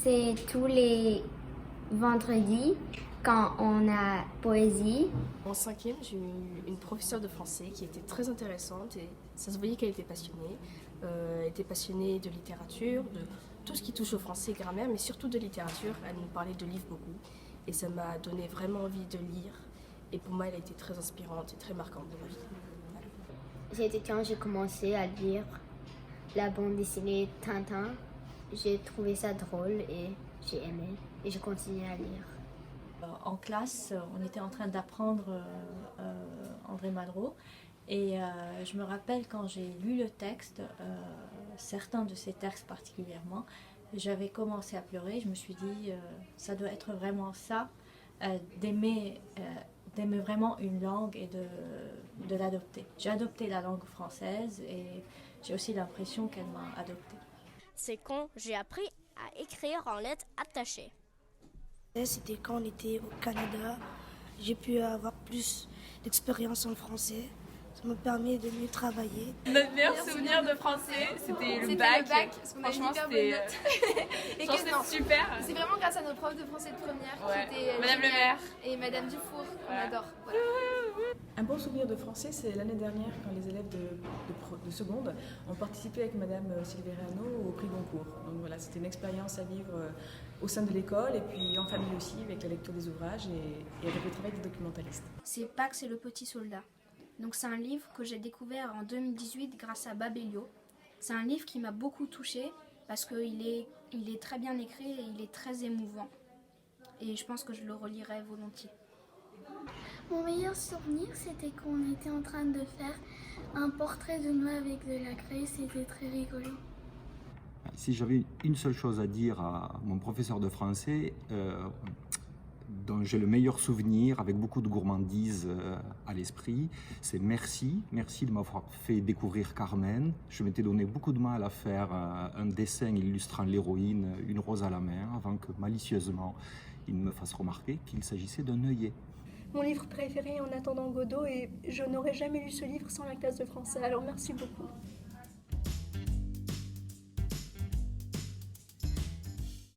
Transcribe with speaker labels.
Speaker 1: C'est tous les vendredis quand on a poésie.
Speaker 2: En cinquième, j'ai eu une professeure de français qui était très intéressante et ça se voyait qu'elle était passionnée. Elle était passionnée de littérature, de tout ce qui touche au français et grammaire, mais surtout de littérature. Elle nous parlait de livres beaucoup et ça m'a donné vraiment envie de lire. Et pour moi, elle a été très inspirante et très marquante dans ma vie. Voilà.
Speaker 1: C'était quand j'ai commencé à lire la bande dessinée Tintin. J'ai trouvé ça drôle et j'ai aimé et je continue à lire.
Speaker 3: En classe, on était en train d'apprendre André Malraux et je me rappelle quand j'ai lu le texte, certains de ces textes particulièrement, j'avais commencé à pleurer. Je me suis dit, ça doit être vraiment ça, d'aimer vraiment une langue et de l'adopter. J'ai adopté la langue française et j'ai aussi l'impression qu'elle m'a adoptée.
Speaker 4: C'est quand j'ai appris à écrire en lettres attachées.
Speaker 5: C'était quand on était au Canada. J'ai pu avoir plus d'expérience en français. Ça m'a permis de mieux travailler.
Speaker 6: Notre meilleur souvenir de français, c'était le bac.
Speaker 7: Parce qu'on a
Speaker 6: Franchement,
Speaker 7: une hyper
Speaker 6: c'était
Speaker 7: bonne note. Et
Speaker 6: c'était super.
Speaker 7: C'est vraiment grâce à nos profs de français de première
Speaker 6: Ouais.
Speaker 7: qui étaient
Speaker 6: Madame
Speaker 7: géniales.
Speaker 6: Le Maire.
Speaker 7: Et Madame Dufour, on
Speaker 6: Voilà.
Speaker 7: adore. Voilà.
Speaker 8: Un bon souvenir de français, c'est l'année dernière quand les élèves de seconde ont participé avec Madame Silverano au prix Goncourt. Donc voilà, c'était une expérience à vivre au sein de l'école et puis en famille aussi avec la lecture des ouvrages et avec le travail des documentalistes.
Speaker 9: C'est Pax et le petit soldat. Donc c'est un livre que j'ai découvert en 2018 grâce à Babelio. C'est un livre qui m'a beaucoup touchée parce qu'il est très bien écrit et il est très émouvant. Et je pense que je le relirai volontiers.
Speaker 10: Mon meilleur souvenir, c'était qu'on était en train de faire un portrait de nous avec de la craie, c'était très rigolo.
Speaker 11: Si j'avais une seule chose à dire à mon professeur de français, dont j'ai le meilleur souvenir, avec beaucoup de gourmandise à l'esprit, c'est merci. Merci de m'avoir fait découvrir Carmen. Je m'étais donné beaucoup de mal à faire un dessin illustrant l'héroïne, une rose à la main, avant que malicieusement il me fasse remarquer qu'il s'agissait d'un œillet.
Speaker 12: Mon livre préféré en attendant Godot et je n'aurais jamais lu ce livre sans la classe de français, alors merci beaucoup.